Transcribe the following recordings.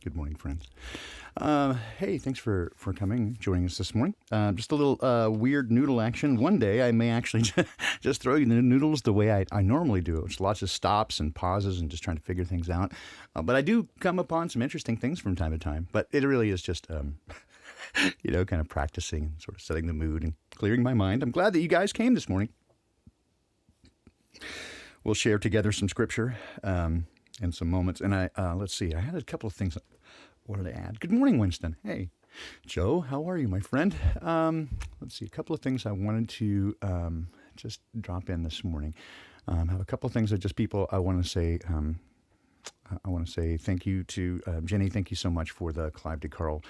Good morning, friends. Hey, thanks for coming, joining us this morning. Just a little weird noodle action. One day I may actually just throw you the noodles the way I normally do. It's lots of stops and pauses and just trying to figure things out. But I do come upon some interesting things from time to time. But it really is just, kind of practicing and sort of setting the mood and clearing my mind. I'm glad that you guys came this morning. We'll share together some scripture. In some moments. And let's see, I had a couple of things I wanted to add. Good morning, Winston. Hey, Joe, how are you, my friend? Let's see, a couple of things I wanted to just drop in this morning. Have a couple of things that just people I want to say. I want to say thank you to Jenny. Thank you so much for the Clive DeCarl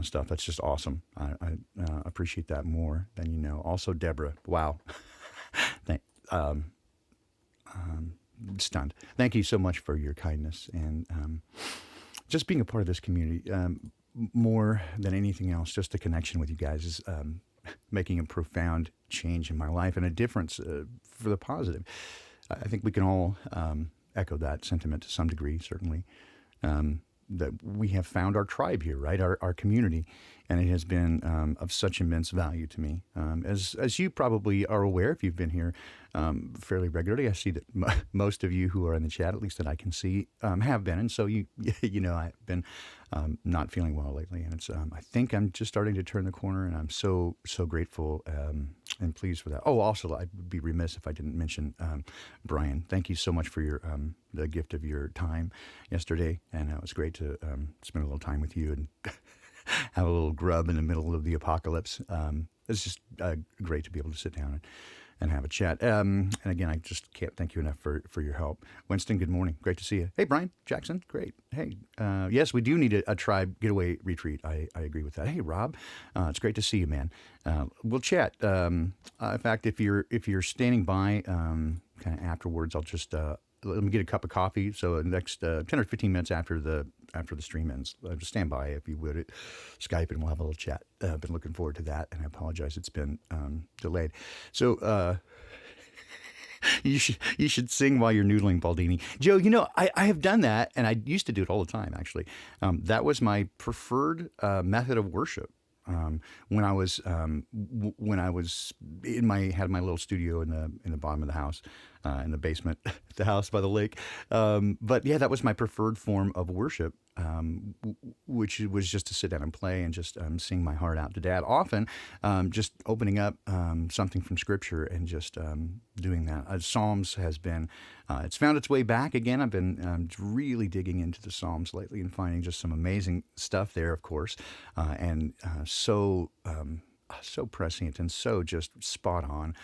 stuff. That's just awesome. I appreciate that more than you know. Also, Deborah. Wow. Stunned. Thank you so much for your kindness and just being a part of this community. More than anything else, just the connection with you guys is making a profound change in my life and a difference for the positive. I think we can all echo that sentiment to some degree, certainly. That we have found our tribe here, right? Our community, and it has been of such immense value to me. As you probably are aware, if you've been here fairly regularly, I see that most of you who are in the chat, at least that I can see, have been, and so I've been not feeling well lately, and it's I think I'm just starting to turn the corner, and I'm so grateful and pleased for that. Oh, also, I'd be remiss if I didn't mention Brian. Thank you so much for your the gift of your time yesterday, and it was great to spend a little time with you and have a little grub in the middle of the apocalypse. It's just great to be able to sit down and have a chat. And again, I just can't thank you enough for your help. Winston, good morning. Great to see you. Hey, Brian Jackson, great. Hey, yes, we do need a tribe getaway retreat. I agree with that. Hey, Rob, it's great to see you, man. We'll chat. In fact, if you're standing by kind of afterwards, I'll just let me get a cup of coffee. So the next 10 or 15 minutes after the stream ends, just stand by if you would at Skype, and we'll have a little chat. I've been looking forward to that, and I apologize it's been delayed. So you should sing while you're noodling, Baldini. Joe, I have done that, and I used to do it all the time. Actually, that was my preferred method of worship. When I was had my little studio in the bottom of the house, in the basement, the house by the lake. But yeah, that was my preferred form of worship, which was just to sit down and play and just sing my heart out to Dad. Often, just opening up something from Scripture and just doing that. Psalms has been, it's found its way back again. I've been really digging into the Psalms lately and finding just some amazing stuff there, of course, and so prescient and so just spot on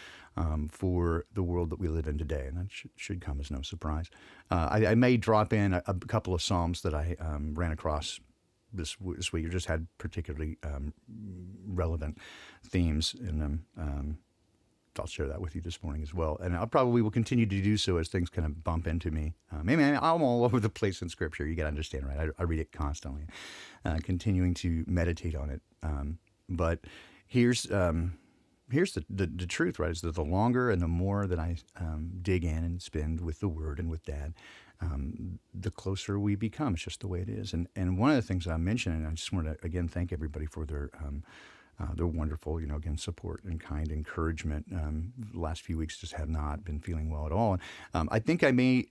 for the world that we live in today, and that should come as no surprise. I may drop in a couple of Psalms that I ran across this week, or just had particularly relevant themes in them. I'll share that with you this morning as well, and I probably will continue to do so as things kind of bump into me. Maybe I'm all over the place in Scripture. You got to understand, right? I read it constantly, continuing to meditate on it. But here's the truth, right? Is that the longer and the more that I dig in and spend with the Word and with Dad, the closer we become. It's just the way it is. And one of the things I mentioned, and I just want to again thank everybody for their wonderful, again, support and kind encouragement. The last few weeks just have not been feeling well at all. And I think I may,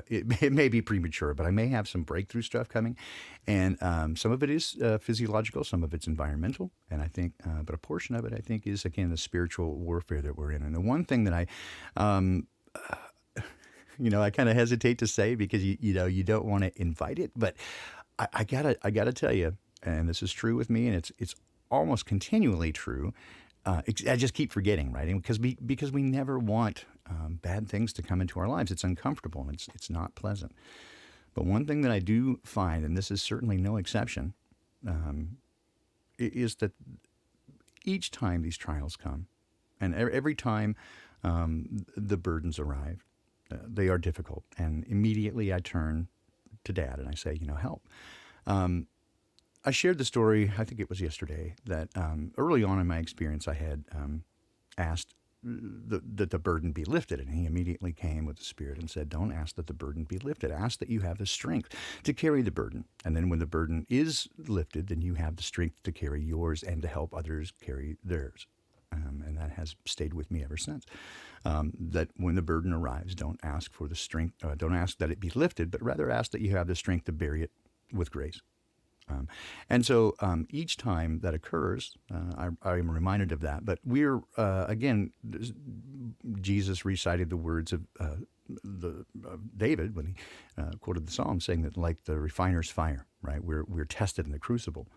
it may be premature, but I may have some breakthrough stuff coming. And some of it is physiological, some of it's environmental. And I think, but a portion of it, I think, is, again, the spiritual warfare that we're in. And the one thing that I kind of hesitate to say, because you don't want to invite it, but I gotta tell you, and this is true with me, and it's almost continually true. I just keep forgetting, right? And because we never want bad things to come into our lives. It's uncomfortable and it's not pleasant. But one thing that I do find, and this is certainly no exception, is that each time these trials come, and every time the burdens arrive, they are difficult. And immediately I turn to Dad and I say, help. I shared the story, I think it was yesterday, that early on in my experience I had asked that the burden be lifted. And he immediately came with the Spirit and said, don't ask that the burden be lifted. Ask that you have the strength to carry the burden. And then when the burden is lifted, then you have the strength to carry yours and to help others carry theirs. And that has stayed with me ever since. That when the burden arrives, don't ask for the strength, don't ask that it be lifted, but rather ask that you have the strength to bear it with grace. And so each time that occurs, I am reminded of that. But we're, again, Jesus recited the words of David when he quoted the Psalm, saying that like the refiner's fire, right? We're tested in the crucible.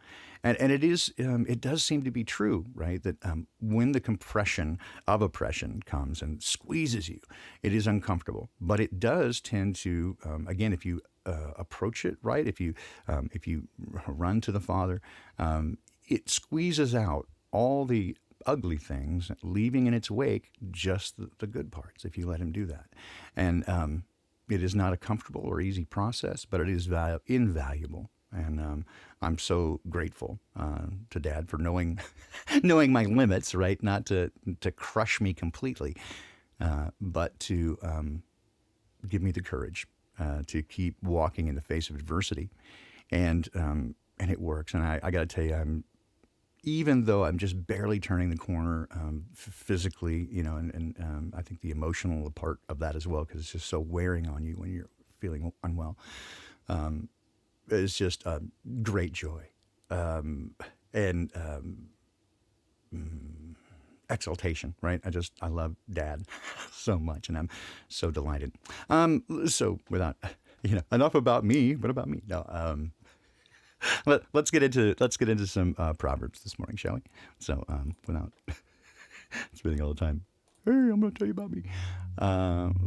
And it does seem to be true, right? That when the compression of oppression comes and squeezes you, it is uncomfortable. But it does tend to, again, if you approach it right, if you run to the Father, it squeezes out all the ugly things, leaving in its wake just the good parts, if you let him do that. And it is not a comfortable or easy process, but it is invaluable. And I'm so grateful to Dad for knowing my limits, right? Not to crush me completely, but to give me the courage to keep walking in the face of adversity. And it works. And I got to tell you, even though I'm just barely turning the corner physically, and I think the emotional part of that as well, because it's just so wearing on you when you're feeling unwell. It's just great joy and exaltation, right? I love Dad so much, and I'm so delighted. So without, enough about me. What about me? No. Let's get into some Proverbs this morning, shall we? So without spending all the time, hey, I'm going to tell you about me.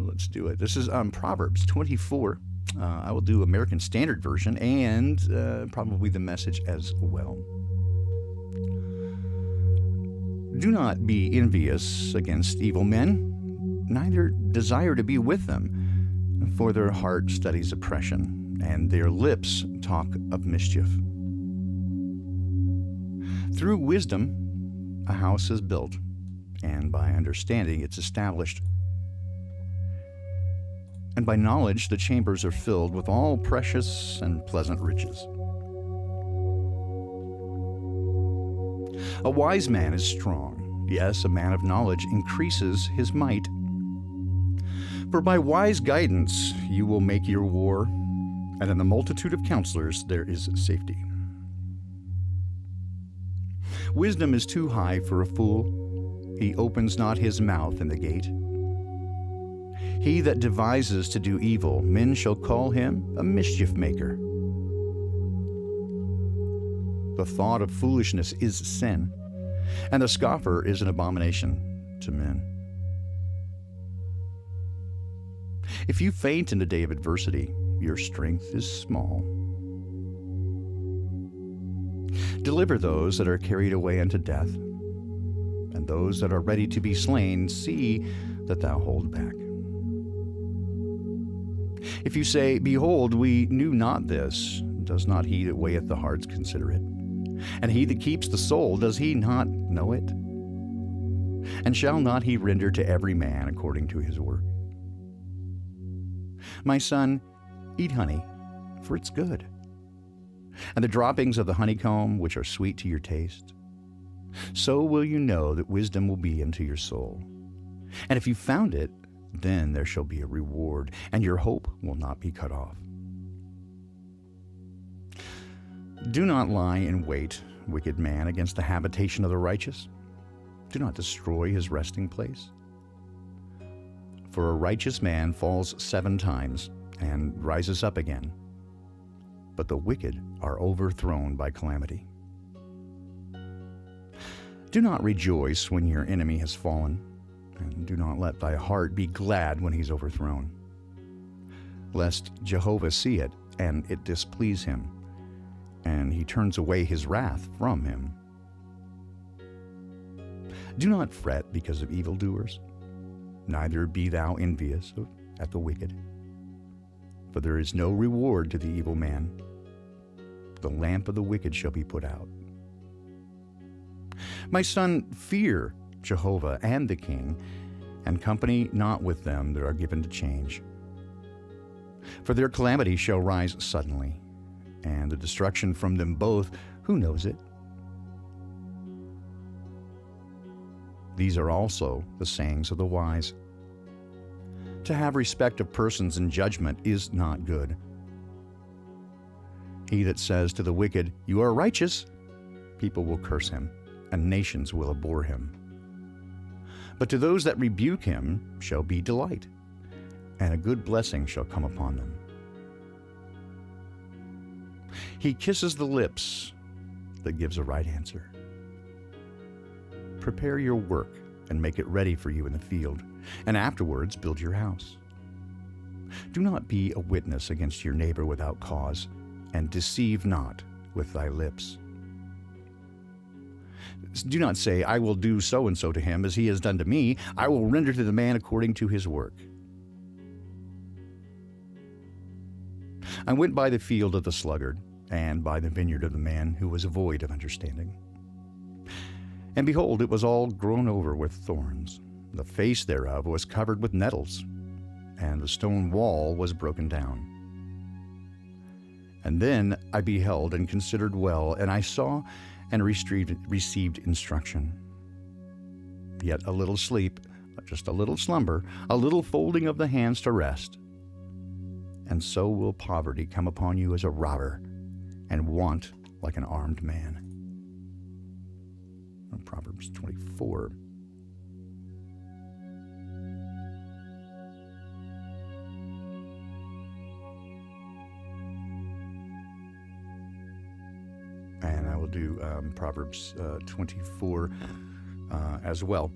Let's do it. This is Proverbs 24. I will do American Standard Version and probably the Message as well. Do not be envious against evil men, neither desire to be with them, for their heart studies oppression, and their lips talk of mischief. Through wisdom, a house is built, and by understanding it's established. And by knowledge the chambers are filled with all precious and pleasant riches. A wise man is strong. Yes, a man of knowledge increases his might. For by wise guidance you will make your war, and in the multitude of counselors there is safety. Wisdom is too high for a fool. He opens not his mouth in the gate. He that devises to do evil, men shall call him a mischief maker. The thought of foolishness is sin, and the scoffer is an abomination to men. If you faint in the day of adversity, your strength is small. Deliver those that are carried away unto death, and those that are ready to be slain, see that thou hold back. If you say, Behold, we knew not this, does not he that weigheth the hearts consider it? And he that keeps the soul, does he not know it? And shall not he render to every man according to his work? My son, eat honey, for it's good, and the droppings of the honeycomb, which are sweet to your taste. So will you know that wisdom will be unto your soul. And if you found it, then there shall be a reward, and your hope will not be cut off. Do not lie in wait, wicked man, against the habitation of the righteous. Do not destroy his resting place. For a righteous man falls 7 times and rises up again, but the wicked are overthrown by calamity. Do not rejoice when your enemy has fallen, and do not let thy heart be glad when he's overthrown, lest Jehovah see it and it displease him, and he turns away his wrath from him. Do not fret because of evildoers, neither be thou envious at the wicked, for there is no reward to the evil man. The lamp of the wicked shall be put out. My son, fear Jehovah and the king, and company not with them that are given to change. For their calamity shall rise suddenly, and the destruction from them both, who knows it? These are also the sayings of the wise. To have respect of persons in judgment is not good. He that says to the wicked, "You are righteous," people will curse him, and nations will abhor him. But to those that rebuke him shall be delight, and a good blessing shall come upon them. He kisses the lips that gives a right answer. Prepare your work and make it ready for you in the field, and afterwards build your house. Do not be a witness against your neighbor without cause, and deceive not with thy lips. Do not say, "I will do so and so to him as he has done to me. I will render to the man according to his work." I went by the field of the sluggard, and by the vineyard of the man who was void of understanding. And behold, it was all grown over with thorns. The face thereof was covered with nettles, and the stone wall was broken down. And then I beheld and considered well, and I saw and received instruction. Yet a little sleep, just a little slumber, a little folding of the hands to rest. And so will poverty come upon you as a robber, and want like an armed man. Proverbs 24. And I will do Proverbs 24 as well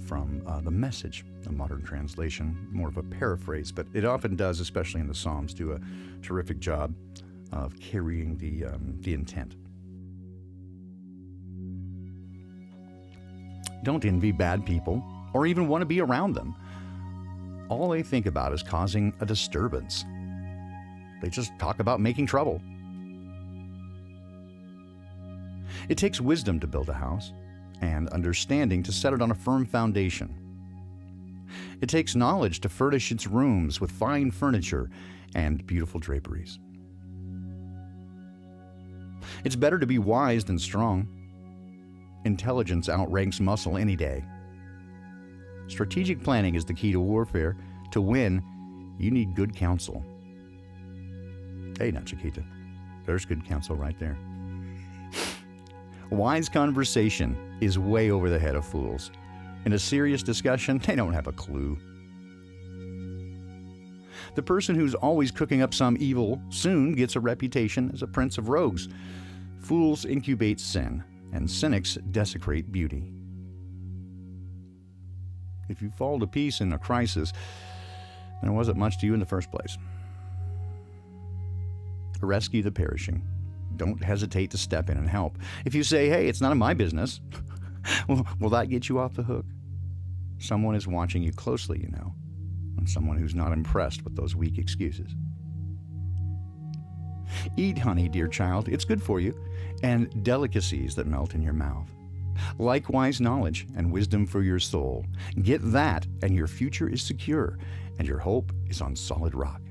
from the Message, a modern translation, more of a paraphrase, but it often does, especially in the Psalms, do a terrific job of carrying the intent. Don't envy bad people or even want to be around them. All they think about is causing a disturbance. They just talk about making trouble. It takes wisdom to build a house and understanding to set it on a firm foundation. It takes knowledge to furnish its rooms with fine furniture and beautiful draperies. It's better to be wise than strong. Intelligence outranks muscle any day. Strategic planning is the key to warfare. To win, you need good counsel. Hey, now, Chiquita, there's good counsel right there. Wise conversation is way over the head of fools. In a serious discussion, they don't have a clue. The person who's always cooking up some evil soon gets a reputation as a prince of rogues. Fools incubate sin, and cynics desecrate beauty. If you fall to peace in a crisis, then it wasn't much to you in the first place. Rescue the perishing. Don't hesitate to step in and help. If you say, "Hey, it's none of my business," will that get you off the hook? Someone is watching you closely, you know, and someone who's not impressed with those weak excuses. Eat honey, dear child, it's good for you, and delicacies that melt in your mouth. Likewise, knowledge and wisdom for your soul. Get that, and your future is secure, and your hope is on solid rock.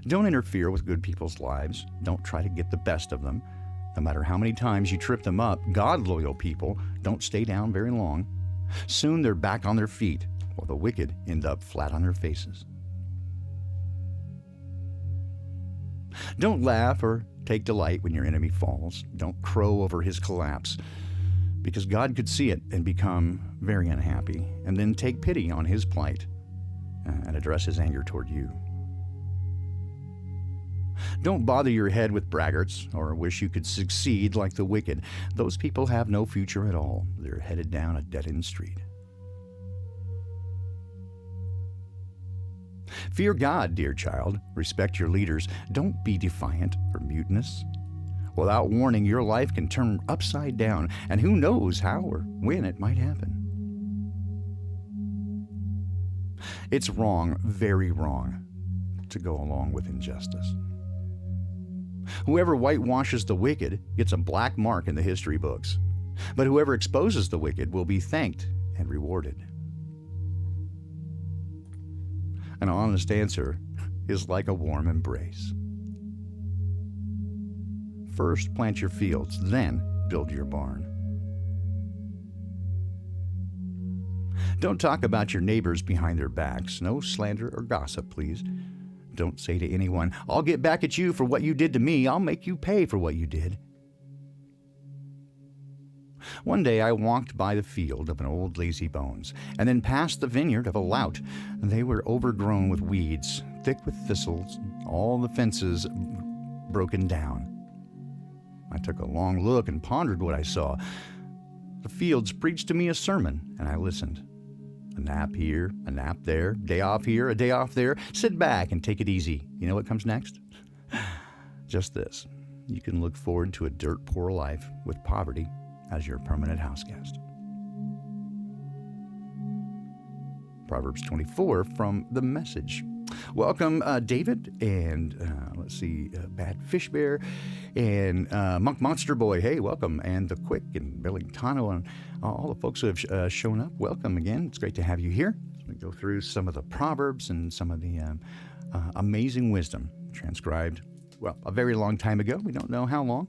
Don't interfere with good people's lives. Don't try to get the best of them. No matter how many times you trip them up, God-loyal people don't stay down very long. Soon they're back on their feet, while the wicked end up flat on their faces. Don't laugh or take delight when your enemy falls. Don't crow over his collapse, because God could see it and become very unhappy, and then take pity on his plight and address his anger toward you. Don't bother your head with braggarts or wish you could succeed like the wicked. Those people have no future at all. They're headed down a dead-end street. Fear God, dear child. Respect your leaders. Don't be defiant or mutinous. Without warning, your life can turn upside down, and who knows how or when it might happen. It's wrong, very wrong, to go along with injustice. Whoever whitewashes the wicked gets a black mark in the history books. But whoever exposes the wicked will be thanked and rewarded. An honest answer is like a warm embrace. First plant your fields, then build your barn. Don't talk about your neighbors behind their backs. No slander or gossip, please. Don't say to anyone, "I'll get back at you for what you did to me. I'll make you pay for what you did." One day I walked by the field of an old lazybones, and then past the vineyard of a lout. They were overgrown with weeds, thick with thistles, all the fences broken down. I took a long look and pondered what I saw. The fields preached to me a sermon, and I listened. A nap here, a nap there, day off here, a day off there. Sit back and take it easy. You know what comes next? Just this. You can look forward to a dirt-poor life with poverty as your permanent house guest. Proverbs 24 from the Message. Welcome, David, and let's see, Bad Fish Bear, and Monk Monster Boy. Hey, welcome, and The Quick, and Billy Tano, and all the folks who have shown up. Welcome again. It's great to have you here. We go through some of the Proverbs and some of the amazing wisdom transcribed, well, a very long time ago. We don't know how long,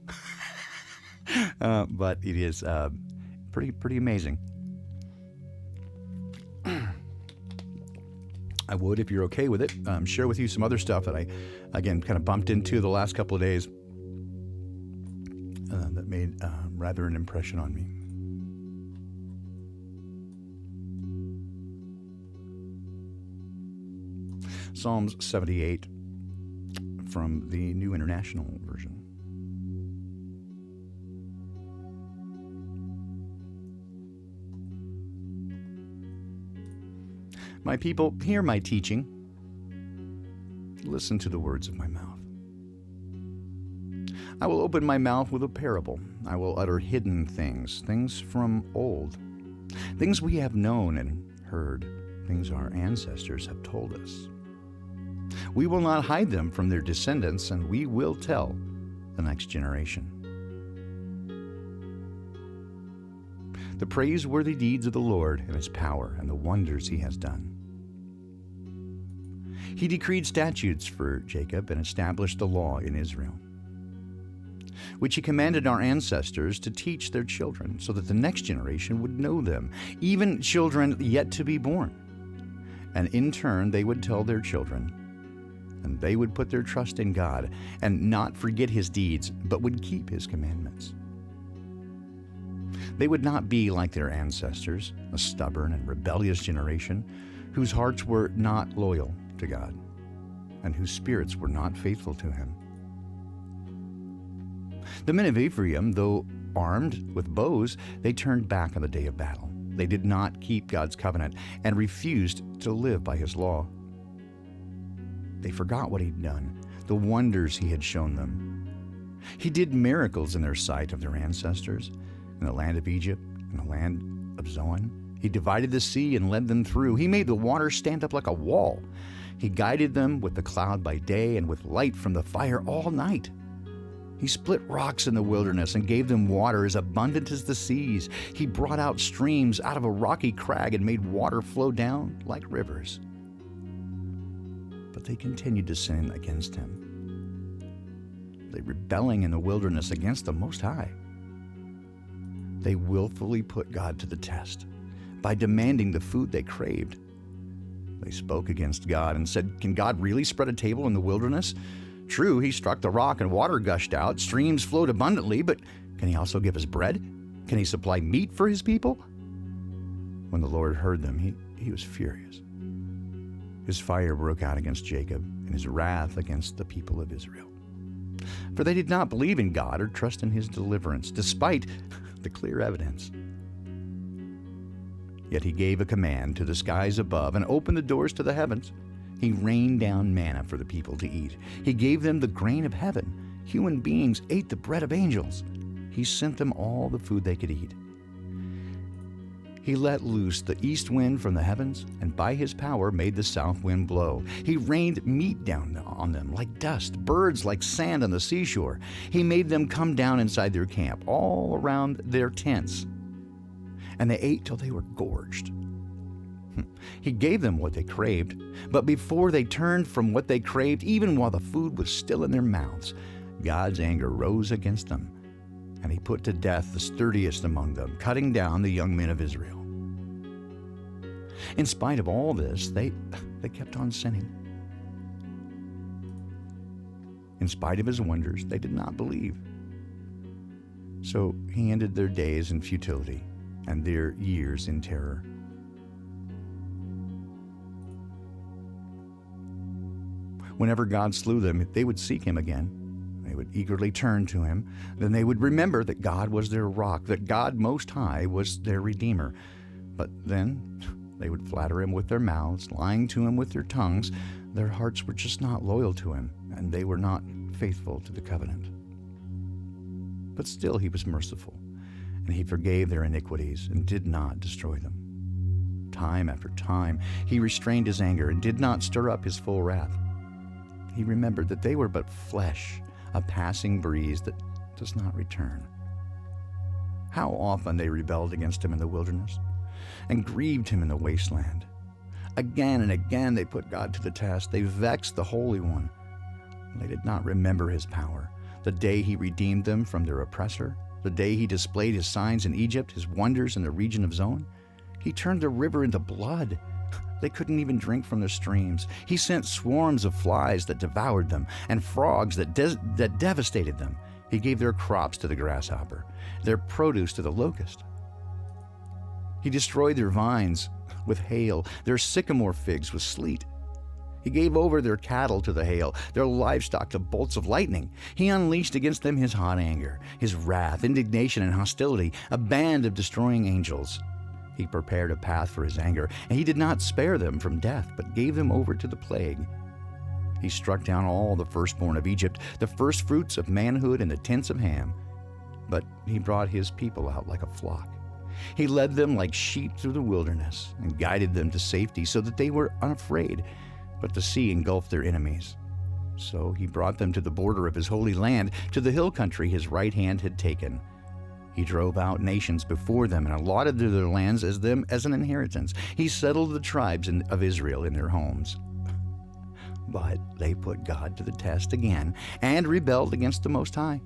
but it is pretty amazing. I would, if you're okay with it, share with you some other stuff that I, again, kind of bumped into the last couple of days that made rather an impression on me. Psalms 78 from the New International Version. My people, hear my teaching. Listen to the words of my mouth. I will open my mouth with a parable. I will utter hidden things, things from old, things we have known and heard, things our ancestors have told us. We will not hide them from their descendants, and we will tell the next generation the praiseworthy deeds of the Lord and his power and the wonders he has done. He decreed statutes for Jacob and established the law in Israel, which he commanded our ancestors to teach their children, so that the next generation would know them, even children yet to be born. And in turn they would tell their children, and they would put their trust in God and not forget his deeds, but would keep his commandments. They would not be like their ancestors, a stubborn and rebellious generation, whose hearts were not loyal to God, and whose spirits were not faithful to him. The men of Ephraim, though armed with bows, they turned back on the day of battle. They did not keep God's covenant and refused to live by his law. They forgot what he'd done, the wonders he had shown them. He did miracles in their sight of their ancestors, in the land of Egypt, in the land of Zoan. He divided the sea and led them through. He made the water stand up like a wall. He guided them with the cloud by day and with light from the fire all night. He split rocks in the wilderness and gave them water as abundant as the seas. He brought out streams out of a rocky crag and made water flow down like rivers. But they continued to sin against him. They rebelling in the wilderness against the Most High. They willfully put God to the test by demanding the food they craved. They spoke against God and said, "Can God really spread a table in the wilderness? True, he struck the rock and water gushed out, streams flowed abundantly, but can he also give us bread? Can he supply meat for his people?" When the Lord heard them, he was furious. His fire broke out against Jacob and his wrath against the people of Israel. For they did not believe in God or trust in his deliverance, despite the clear evidence. Yet he gave a command to the skies above and opened the doors to the heavens. He rained down manna for the people to eat. He gave them the grain of heaven. Human beings ate the bread of angels. He sent them all the food they could eat. He let loose the east wind from the heavens, and by his power made the south wind blow. He rained meat down on them like dust, birds like sand on the seashore. He made them come down inside their camp, all around their tents. And they ate till they were gorged. He gave them what they craved, but before they turned from what they craved, even while the food was still in their mouths, God's anger rose against them, and he put to death the sturdiest among them, cutting down the young men of Israel. In spite of all this, they kept on sinning. In spite of his wonders, they did not believe. So he ended their days in futility and their years in terror. Whenever God slew them, they would seek him again. They would eagerly turn to him. Then they would remember that God was their rock, that God Most High was their Redeemer. But then they would flatter him with their mouths, lying to him with their tongues. Their hearts were just not loyal to him, and they were not faithful to the covenant. But still he was merciful, and he forgave their iniquities and did not destroy them. Time after time he restrained his anger and did not stir up his full wrath. He remembered that they were but flesh, a passing breeze that does not return. How often they rebelled against him in the wilderness and grieved him in the wasteland. Again and again they put God to the test. They vexed the Holy One. They did not remember his power, the day he redeemed them from their oppressor, the day he displayed his signs in Egypt, his wonders in the region of Zon. He turned the river into blood. They couldn't even drink from the streams. He sent swarms of flies that devoured them and frogs that devastated them. He gave their crops to the grasshopper, their produce to the locust. He destroyed their vines with hail, their sycamore figs with sleet. He gave over their cattle to the hail, their livestock to bolts of lightning. He unleashed against them his hot anger, his wrath, indignation, and hostility, a band of destroying angels. He prepared a path for his anger, and he did not spare them from death, but gave them over to the plague. He struck down all the firstborn of Egypt, the firstfruits of manhood in the tents of Ham. But he brought his people out like a flock. He led them like sheep through the wilderness and guided them to safety so that they were unafraid, but the sea engulfed their enemies. So he brought them to the border of his holy land, to the hill country his right hand had taken. He drove out nations before them and allotted their lands as an inheritance. He settled the tribes of Israel in their homes. But they put God to the test again and rebelled against the Most High,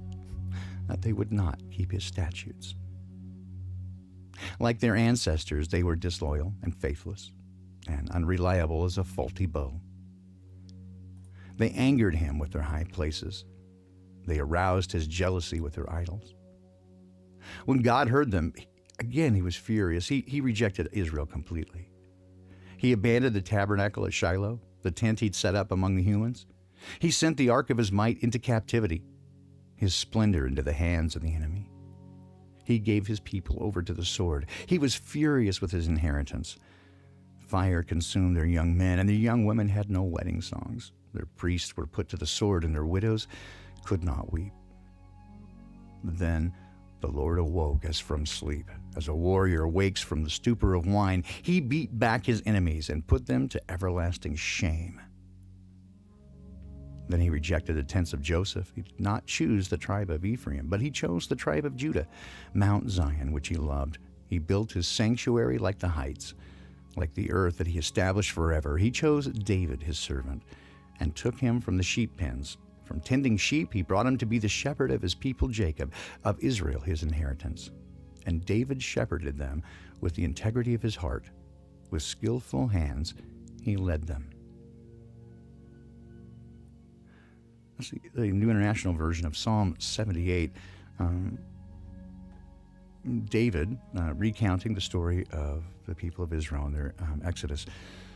that they would not keep his statutes. Like their ancestors, they were disloyal and faithless and unreliable as a faulty bow. They angered him with their high places. They aroused his jealousy with their idols. When God heard them, again he was furious. He rejected Israel completely. He abandoned the tabernacle at Shiloh, the tent he'd set up among the humans. He sent the ark of his might into captivity, his splendor into the hands of the enemy. He gave his people over to the sword. He was furious with his inheritance. Fire consumed their young men, and their young women had no wedding songs. Their priests were put to the sword, and their widows could not weep. Then the Lord awoke as from sleep. As a warrior wakes from the stupor of wine, he beat back his enemies and put them to everlasting shame. Then he rejected the tents of Joseph. He did not choose the tribe of Ephraim, but he chose the tribe of Judah, Mount Zion, which he loved. He built his sanctuary like the heights, like the earth that he established forever. He chose David, his servant, and took him from the sheep pens. From tending sheep, he brought him to be the shepherd of his people Jacob, of Israel his inheritance. And David shepherded them with the integrity of his heart. With skillful hands, he led them. That's the New International Version of Psalm 78. David recounting the story of the people of Israel and their exodus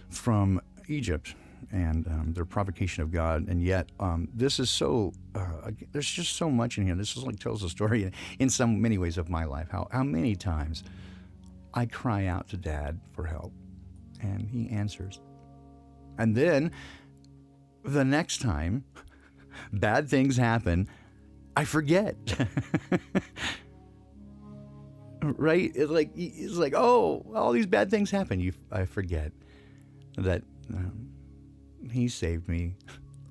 from Egypt and their provocation of God. And yet, this is so, there's just so much in here. This is like tells the story in some many ways of my life. How many times I cry out to Dad for help, and he answers. And then the next time bad things happen, I forget. right? It's like, oh, all these bad things happen. I forget that he saved me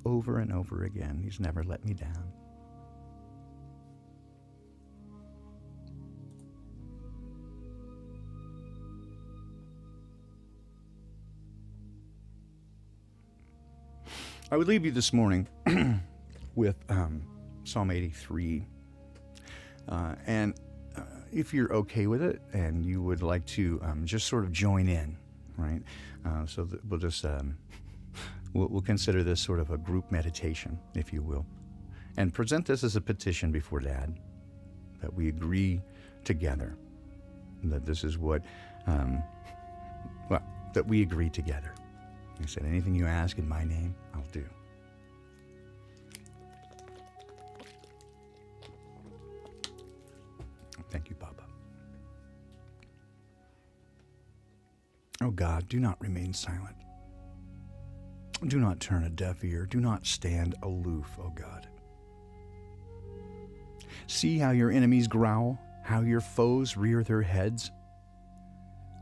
over and over again. He's never let me down. I would leave you this morning with Psalm 83. And if you're okay with it and you would like to just sort of join in, right? So that we'll just, we'll consider this sort of a group meditation, if you will, and present this as a petition before Dad, that we agree together that this is what, that we agree together. He said, anything you ask in my name, I'll do. Thank you, Papa. Oh God, do not remain silent. Do not turn a deaf ear. Do not stand aloof, oh God. See how your enemies growl, how your foes rear their heads.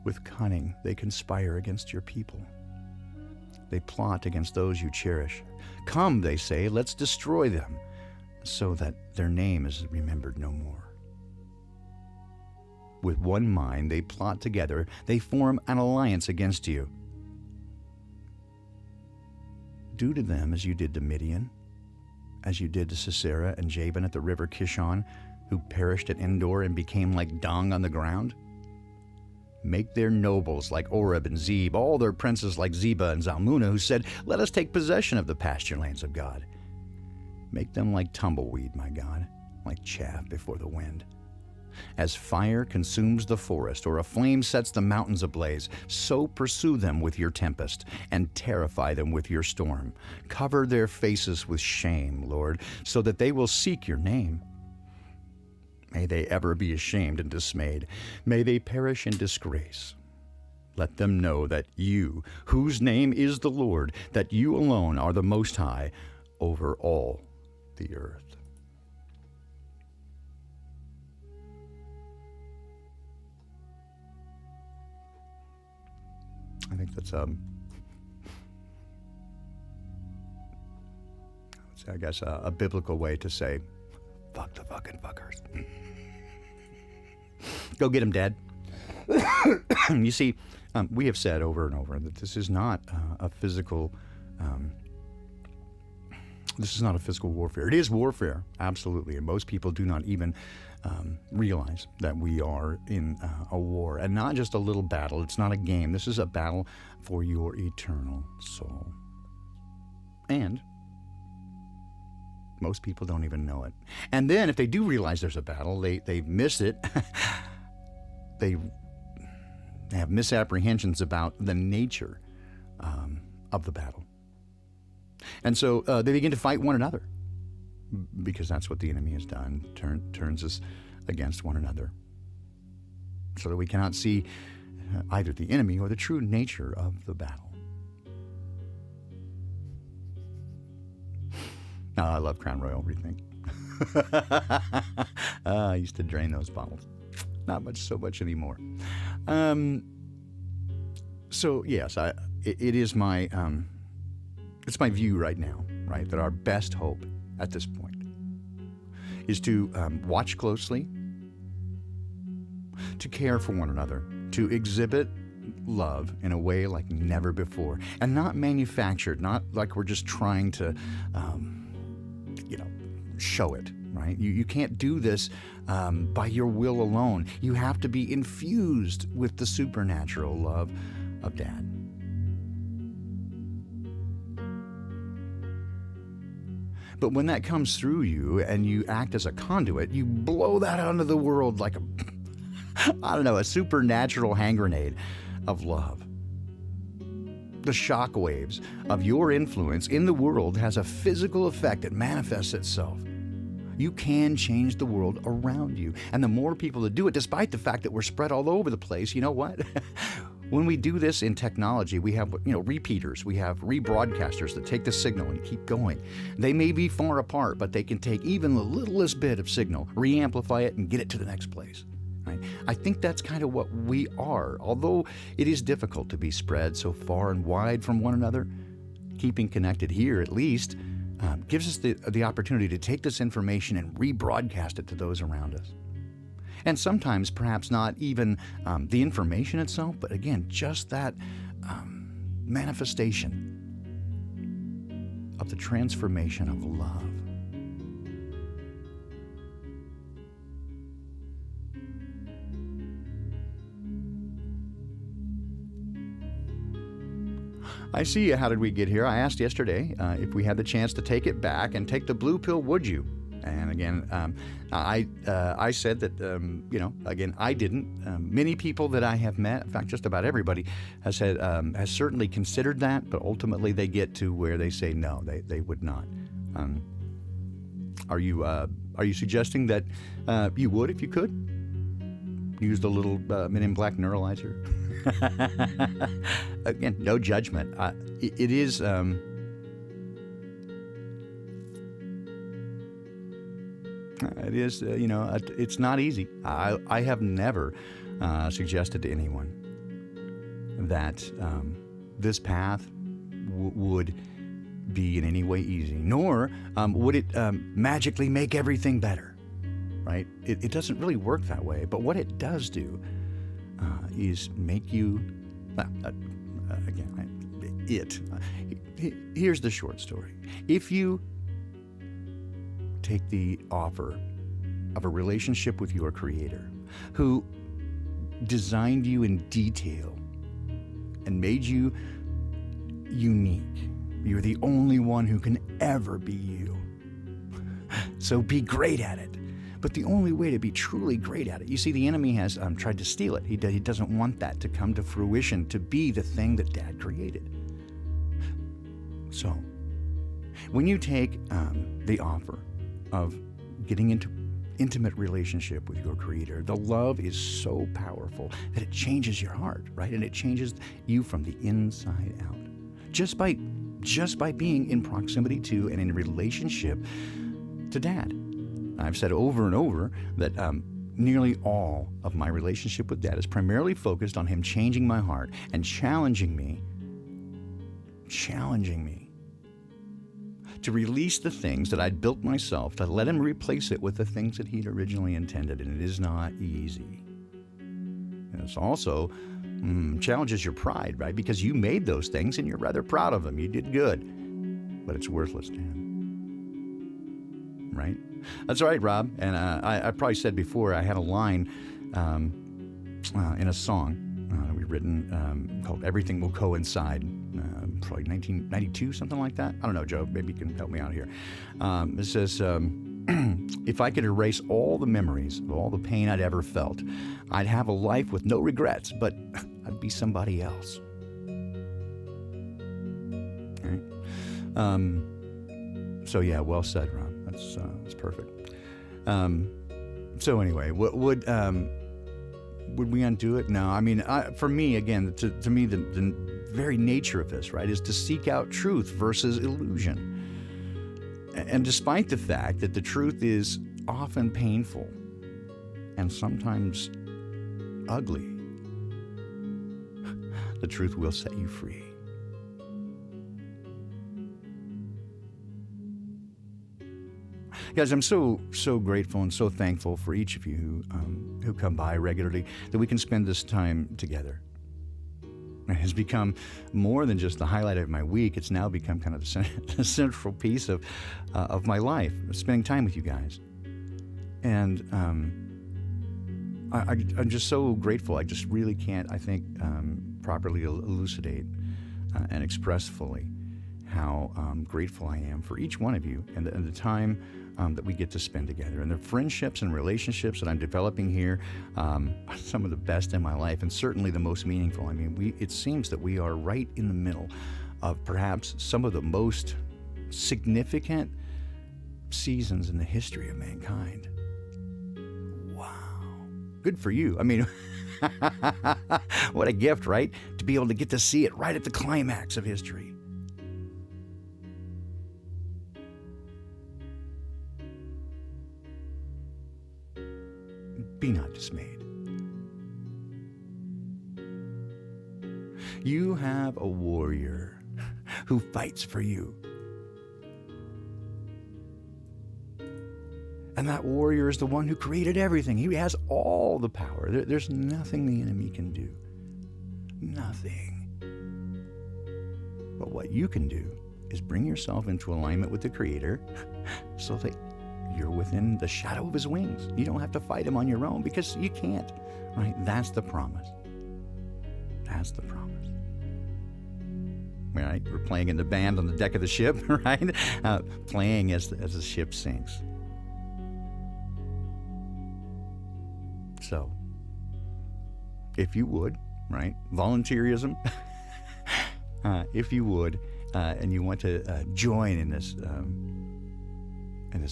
With cunning, they conspire against your people. They plot against those you cherish. Come, they say, let's destroy them, so that their name is remembered no more. With one mind, they plot together. They form an alliance against you. Do to them as you did to Midian, as you did to Sisera and Jabin at the river Kishon, who perished at Endor and became like dung on the ground. Make their nobles like Oreb and Zeb, all their princes like Zebah and Zalmunna, who said, let us take possession of the pasture lands of God. Make them like tumbleweed, my God, like chaff before the wind. As fire consumes the forest, or a flame sets the mountains ablaze, so pursue them with your tempest, and terrify them with your storm. Cover their faces with shame, Lord, so that they will seek your name. May they ever be ashamed and dismayed. May they perish in disgrace. Let them know that you, whose name is the Lord, that you alone are the Most High over all the earth. I think that's a biblical way to say, fuck the fucking fuckers. Go get them, Dad. You see, we have said over and over that this is not a physical. This is not a physical warfare. It is warfare, absolutely, and most people do not even realize that we are in a war, and not just a little battle. It's not a game. This is a battle for your eternal soul. And most people don't even know it. And then if they do realize there's a battle, they miss it. They have misapprehensions about the nature of the battle. And so they begin to fight one another, because that's what the enemy has done, turns us against one another, so that we cannot see either the enemy or the true nature of the battle. I love Crown Royal, rethink. I used to drain those bottles. Not so much anymore. So yes, it is my it's my view right now, right, that our best hope at this point is to watch closely, to care for one another, to exhibit love in a way like never before, and not manufactured, not like we're just trying to show it, right? You can't do this by your will alone. You have to be infused with the supernatural love of Dad. But when that comes through you and you act as a conduit, you blow that out into the world like a supernatural hand grenade of love. The shock waves of your influence in the world has a physical effect that manifests itself. You can change the world around you. And the more people that do it, despite the fact that we're spread all over the place, you know what? When we do this in technology, we have, repeaters, we have rebroadcasters that take the signal and keep going. They may be far apart, but they can take even the littlest bit of signal, reamplify it, and get it to the next place. Right? I think that's kind of what we are. Although it is difficult to be spread so far and wide from one another, keeping connected here at least gives us the opportunity to take this information and rebroadcast it to those around us. And sometimes perhaps not even the information itself, but again, just that manifestation of the transformation of love. I see you. How did we get here? I asked yesterday if we had the chance to take it back and take the blue pill, would you? And again, I said that, again, I didn't. Many people that I have met, in fact, just about everybody, has certainly considered that, but ultimately they get to where they say no, they would not. Are you suggesting that you would if you could? Use the little Men in Black neuralizer? Again, no judgment. It is... It is, it's not easy. I have never suggested to anyone that this path would be in any way easy, nor would it magically make everything better, right? It doesn't really work that way. But what it does do is make you, here's the short story. If you take the offer of a relationship with your Creator, who designed you in detail and made you unique. You're the only one who can ever be you. So be great at it. But the only way to be truly great at it, you see, the enemy has tried to steal it. He doesn't want that to come to fruition, to be the thing that Dad created. So, when you take the offer of getting into intimate relationship with your Creator, the love is so powerful that it changes your heart, right? And it changes you from the inside out. Just by being in proximity to and in relationship to Dad. I've said over and over that nearly all of my relationship with Dad is primarily focused on Him changing my heart and challenging me to release the things that I'd built myself, to let Him replace it with the things that He'd originally intended, and it is not easy. And it's also challenges your pride, right? Because you made those things and you're rather proud of them. You did good, but it's worthless to Him, right? That's right, Rob. And I probably said before, I had a line in a song we've written called "Everything Will Coincide." Probably 1992, something like that. I don't know, Joe. Maybe you can help me out here. It says, if I could erase all the memories of all the pain I'd ever felt, I'd have a life with no regrets, but I'd be somebody else. All right. So yeah, well said, Ron. That's perfect. So anyway, would we undo it? No. I mean, for me, again, to me, the very nature of this, right, is to seek out truth versus illusion. And despite the fact that the truth is often painful and sometimes ugly, the truth will set you free. Guys, I'm so grateful and so thankful for each of you who come by regularly, that we can spend this time together. It has become more than just the highlight of my week. It's now become kind of the central piece of my life, spending time with you guys. And I'm just so grateful. I just really can't, I think, properly elucidate and express fully how grateful I am for each one of you and the time that we get to spend together, and the friendships and relationships that I'm developing here, some of the best in my life, and certainly the most meaningful. I mean, it seems that we are right in the middle of perhaps some of the most significant seasons in the history of mankind. Wow. Good for you. I mean, what a gift, right? To be able to get to see it right at the climax of history. Be not dismayed. You have a warrior who fights for you. And that warrior is the one who created everything. He has all the power. There's nothing the enemy can do. Nothing. But what you can do is bring yourself into alignment with the Creator so that you're within the shadow of His wings. You don't have to fight Him on your own because you can't. Right? That's the promise. That's the promise. Right? We're playing in the band on the deck of the ship, right? Playing as the ship sinks. So, if you would, right? Volunteerism. If you would, and you want to join in this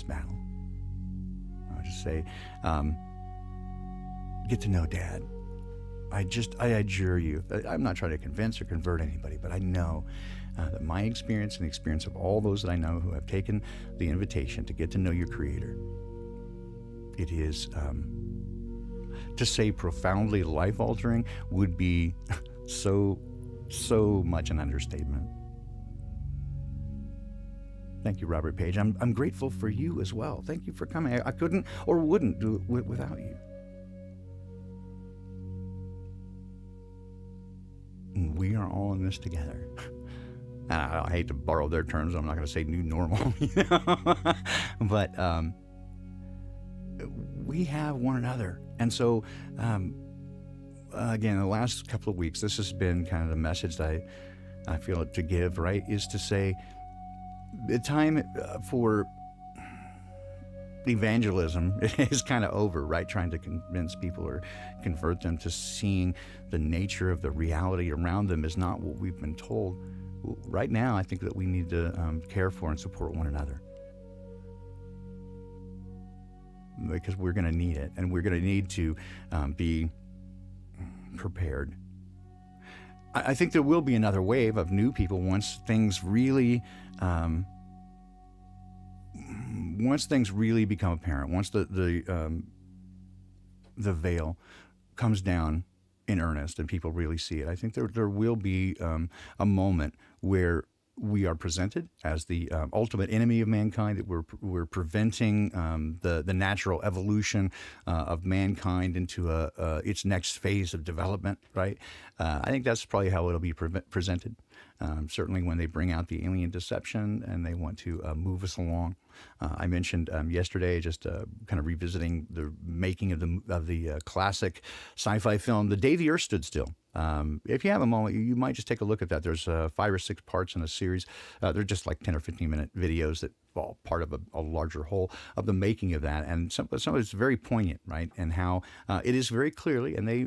battle, I would just say, get to know Dad. I adjure you. I'm not trying to convince or convert anybody, but I know that my experience and the experience of all those that I know who have taken the invitation to get to know your Creator, it is, to say profoundly life-altering would be so much an understatement. Thank you, Robert Page. I'm grateful for you as well. Thank you for coming. I couldn't or wouldn't do it without you. And we are all in this together. And I hate to borrow their terms. I'm not going to say new normal, but we have one another. And so, again, the last couple of weeks, this has been kind of the message that I feel to give, right, is to say the time for evangelism is kind of over, right? Trying to convince people or convert them to seeing the nature of the reality around them is not what we've been told. Right now, I think that we need to care for and support one another. Because we're going to need it, and we're going to need to be prepared. I think there will be another wave of new people once things really become apparent, once the veil comes down in earnest and people really see it. I think there will be a moment where we are presented as the ultimate enemy of mankind, that we're preventing the natural evolution of mankind into its next phase of development, right? I think that's probably how it'll be presented. Certainly when they bring out the alien deception and they want to move us along. I mentioned yesterday, just kind of revisiting the making of the classic sci-fi film, The Day the Earth Stood Still. If you have a moment, you might just take a look at that. There's 5 or 6 parts in a series. They're just like 10 or 15-minute videos that fall part of a larger whole of the making of that. And some of it's very poignant, right? And how it is very clearly, and they,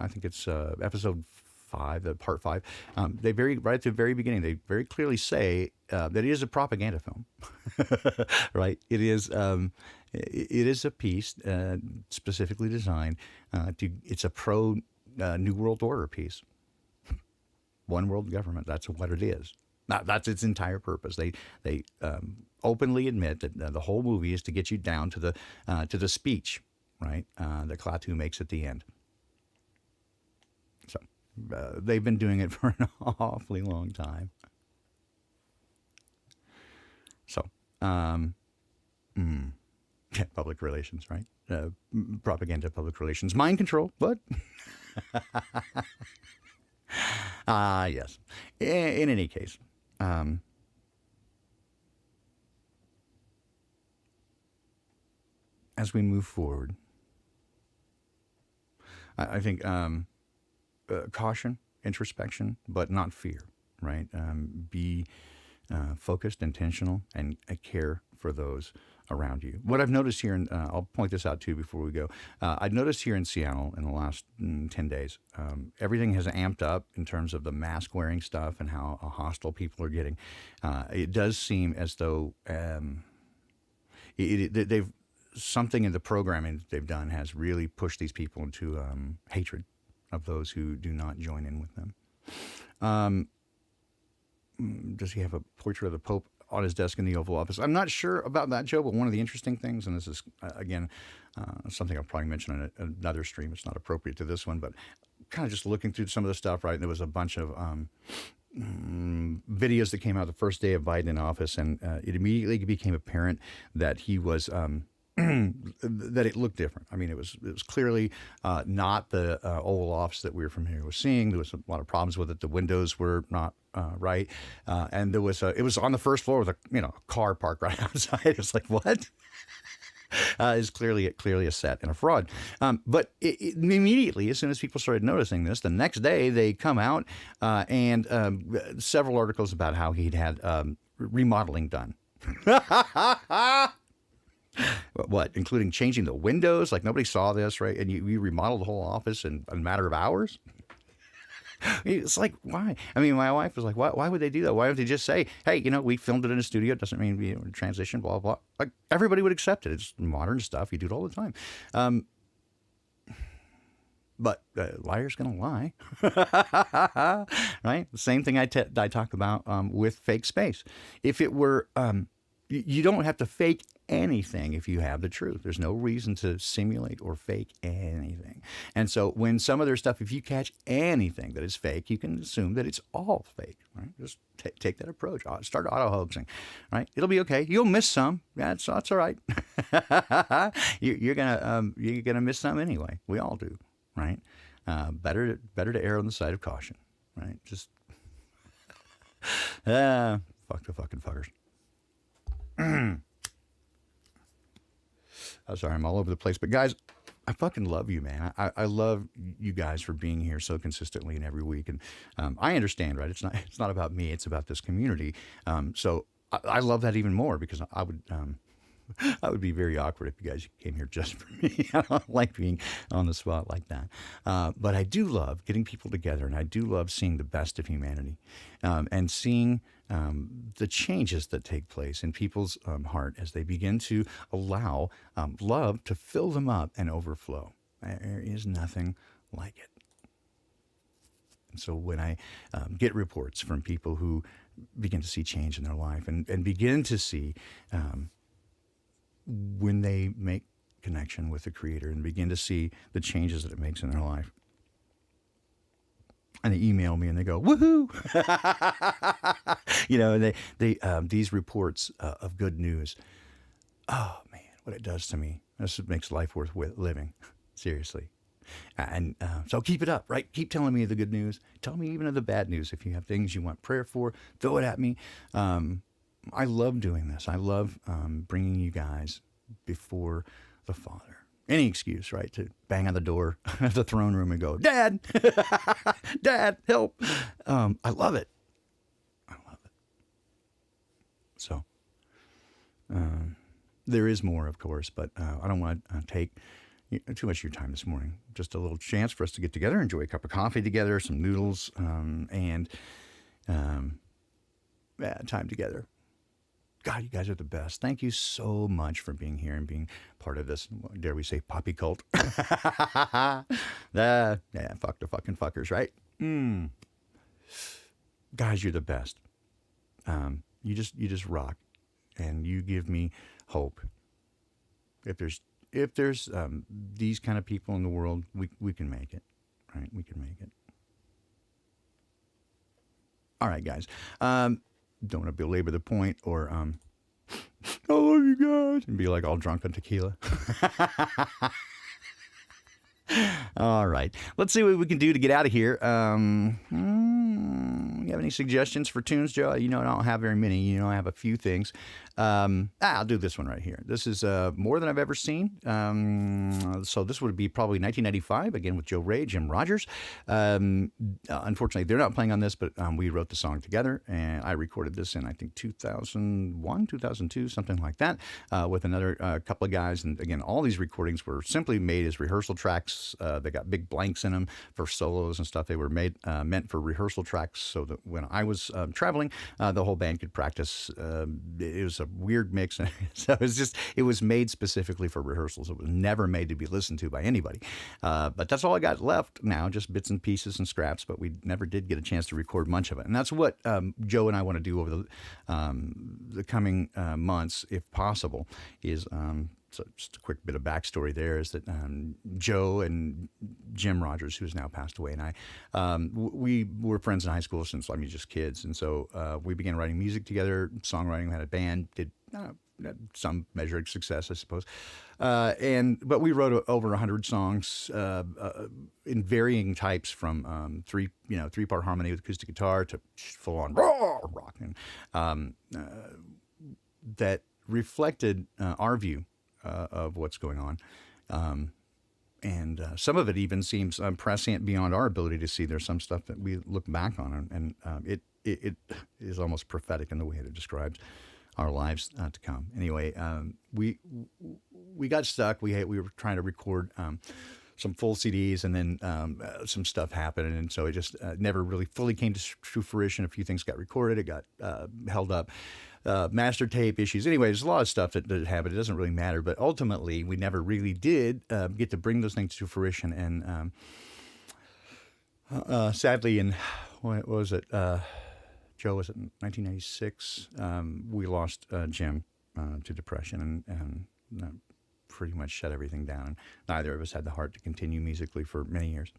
I think it's episode 5, part 5, right at the very beginning, they very clearly say that it is a propaganda film, right? It is a piece specifically designed it's a pro New World Order piece. One world government, that's what it is. That's its entire purpose. They openly admit that the whole movie is to get you down to the speech, right? That Klaatu makes at the end. So they've been doing it for an awfully long time. So, public relations, right? Propaganda, public relations, mind control, but yes. In any case, as we move forward, I think caution, introspection, but not fear, right? Be focused, intentional, and care for those around you. What I've noticed here, and I'll point this out too before we go, I've noticed here in Seattle in the last 10 days, everything has amped up in terms of the mask wearing stuff and how hostile people are getting. It does seem as though they've something in the programming that they've done has really pushed these people into hatred of those who do not join in with them. Does he have a portrait of the Pope on his desk in the Oval Office? I'm not sure about that, Joe, but one of the interesting things, and this is, again, something I'll probably mention on another stream, it's not appropriate to this one, but kind of just looking through some of the stuff, right? And there was a bunch of videos that came out the first day of Biden in office, and it immediately became apparent that he was that it looked different. I mean, it was clearly not the Oval Office that we were familiar with seeing. There was a lot of problems with it. The windows were not right, and there was it was on the first floor with a car parked right outside. It was like, what? Is clearly a set and a fraud. But immediately, as soon as people started noticing this, the next day they come out and several articles about how he'd had remodeling done. What, including changing the windows? Like nobody saw this, right? And you remodeled the whole office in a matter of hours? It's like, why? I mean, my wife was like, why would they do that? Why would they just say, hey, we filmed it in a studio. It doesn't mean transition, blah, blah. Like everybody would accept it. It's modern stuff. You do it all the time. But liar's going to lie, right? The same thing I talk about with fake space. If it were, you don't have to fake anything if you have the truth. There's no reason to simulate or fake anything. And so when some of their stuff, if you catch anything that is fake, you can assume that it's all fake, right? Just take that approach. Start auto-hoaxing, right? It'll be okay. You'll miss some. Yeah, that's all right. you're gonna miss some anyway. We all do, right? Better to err on the side of caution, right? Just fuck the fucking fuckers. I'm sorry, I'm all over the place. But guys, I fucking love you, man. I love you guys for being here so consistently and every week. And I understand, right? It's not about me. It's about this community. So I love that even more because I would be very awkward if you guys came here just for me. I don't like being on the spot like that. But I do love getting people together, and I do love seeing the best of humanity and seeing the changes that take place in people's heart as they begin to allow love to fill them up and overflow. There is nothing like it. And so when I get reports from people who begin to see change in their life and begin to see when they make connection with the Creator and begin to see the changes that it makes in their life. And they email me and they go, woohoo! And these reports of good news. Oh man, what it does to me. This makes life worth living. Seriously. And so keep it up, right? Keep telling me the good news. Tell me even of the bad news. If you have things you want prayer for, throw it at me. I love doing this. I love bringing you guys before the Father. Any excuse, right, to bang on the door of the throne room and go, Dad, Dad, help. I love it. I love it. So there is more, of course, but I don't want to take too much of your time this morning. Just a little chance for us to get together, enjoy a cup of coffee together, some noodles, and time together. God, you guys are the best. Thank you so much for being here and being part of this, dare we say, poppy cult. Fuck the fucking fuckers, right? Guys, you're the best. You just rock, and you give me hope. If there's these kind of people in the world, we can make it, right? We can make it. All right, guys. Don't want to belabor the point or I love you guys and be like all drunk on tequila. All right. Let's see what we can do to get out of here. You have any suggestions for tunes, Joe? I don't have very many. I have a few things. I'll do this one right here. This is More Than I've Ever Seen. So this would be probably 1995, again with Joe Ray, Jim Rogers. Unfortunately, they're not playing on this, but we wrote the song together, and I recorded this in, I think, 2001, 2002, something like that, with another couple of guys. And again, all these recordings were simply made as rehearsal tracks. They got big blanks in them for solos and stuff. They were meant for rehearsal tracks so that when I was traveling, the whole band could practice. It was a weird mix. So it was made specifically for rehearsals. It was never made to be listened to by anybody. But that's all I got left now, just bits and pieces and scraps, but we never did get a chance to record much of it. And that's what Joe and I want to do over the coming months, if possible, is so just a quick bit of backstory there is that Joe and Jim Rogers, who's now passed away, and I, we were friends in high school since, just kids. And so we began writing music together, songwriting, we had a band, did some measured success, I suppose. But we wrote over 100 songs in varying types, from three-part harmony with acoustic guitar to full-on rock, and that reflected our view of what's going on. And some of it even seems prescient beyond our ability to see. There's some stuff that we look back on, and it is almost prophetic in the way that it describes our lives to come. Anyway, we got stuck. We were trying to record some full CDs, and then some stuff happened, and so it just never really fully came to fruition. A few things got recorded. It got held up. Master tape issues. Anyway, there's a lot of stuff that happened. It doesn't really matter. But ultimately, we never really did get to bring those things to fruition. And sadly, in, what was it? Joe, was it 1996? We lost Jim to depression, and pretty much shut everything down. And neither of us had the heart to continue musically for many years.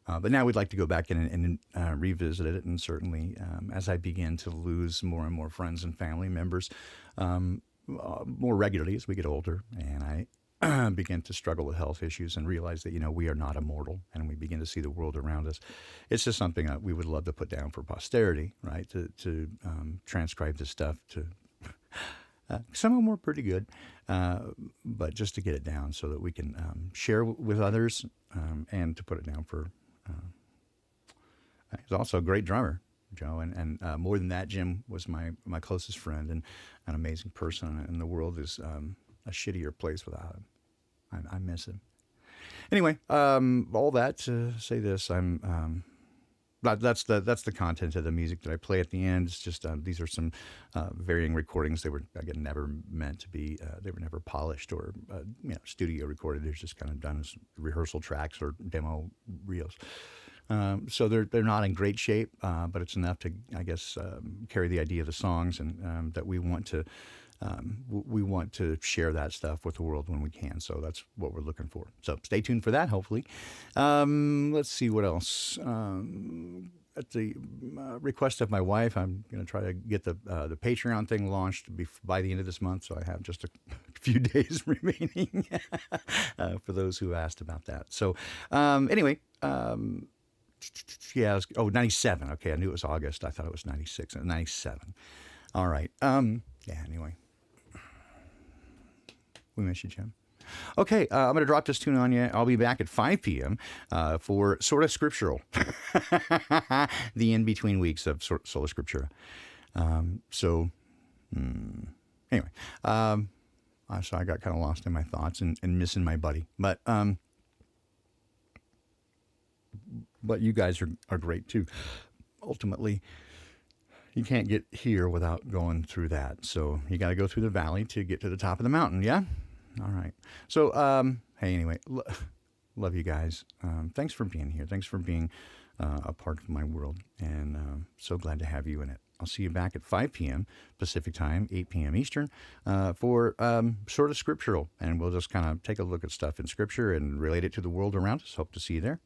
But now we'd like to go back in and revisit it, and certainly as I begin to lose more and more friends and family members more regularly as we get older, and I begin to struggle with health issues and realize that, we are not immortal, and we begin to see the world around us. It's just something that we would love to put down for posterity, right? To transcribe this stuff to... some of them were pretty good, but just to get it down so that we can share with others, and to put it down for... He's also a great drummer, Joe, and more than that, Jim was my closest friend and an amazing person, and the world is a shittier place without him. I miss him. Anyway, all that to say this, that's the content of the music that I play at the end. It's just these are some varying recordings. They were, again, never meant to be. They were never polished or studio recorded. They're just kind of done as rehearsal tracks or demo reels. So they're not in great shape, but it's enough to, I guess, carry the idea of the songs, and that we want to share that stuff with the world when we can. So that's what we're looking for. So stay tuned for that, hopefully. Let's see what else. At the request of my wife, I'm going to try to get the Patreon thing launched by the end of this month. So I have just a few days remaining for those who asked about that. So anyway, yeah, 97. Okay, I knew it was August. I thought it was 96. 97. All right. Yeah, anyway. We miss you, Jim. Okay, I'm going to drop this tune on you. I'll be back at 5 p.m. For Sort of Scriptural. The in-between weeks of Sola Scriptura. Anyway. So I got kind of lost in my thoughts and missing my buddy. But you guys are great too. Ultimately, you can't get here without going through that. So you got to go through the valley to get to the top of the mountain. Yeah? All right. So, hey, anyway, love you guys. Thanks for being here. Thanks for being a part of my world. And so glad to have you in it. I'll see you back at 5 p.m. Pacific time, 8 p.m. Eastern, for Sort of Scriptural. And we'll just kind of take a look at stuff in Scripture and relate it to the world around us. Hope to see you there.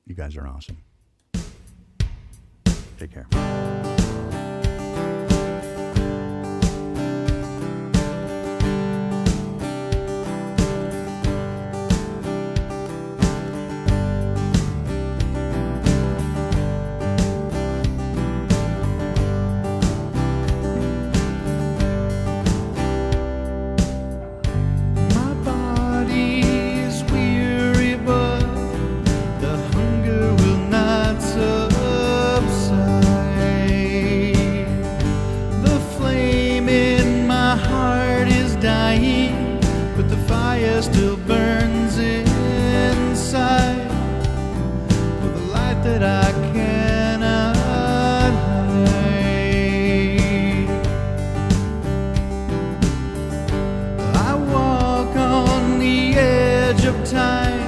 You guys are awesome. Take care. Still burns inside with a light that I cannot hide. I walk on the edge of time,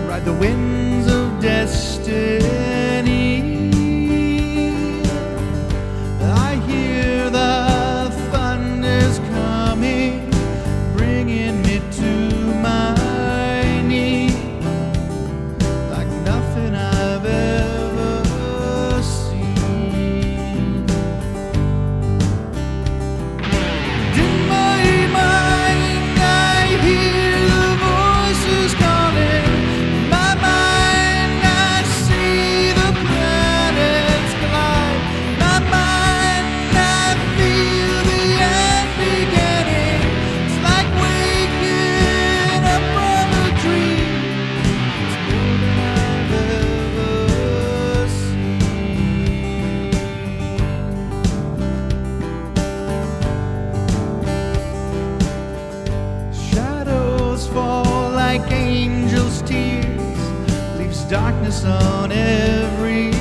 ride the winds of destiny. I hear the thunders coming. darkness on every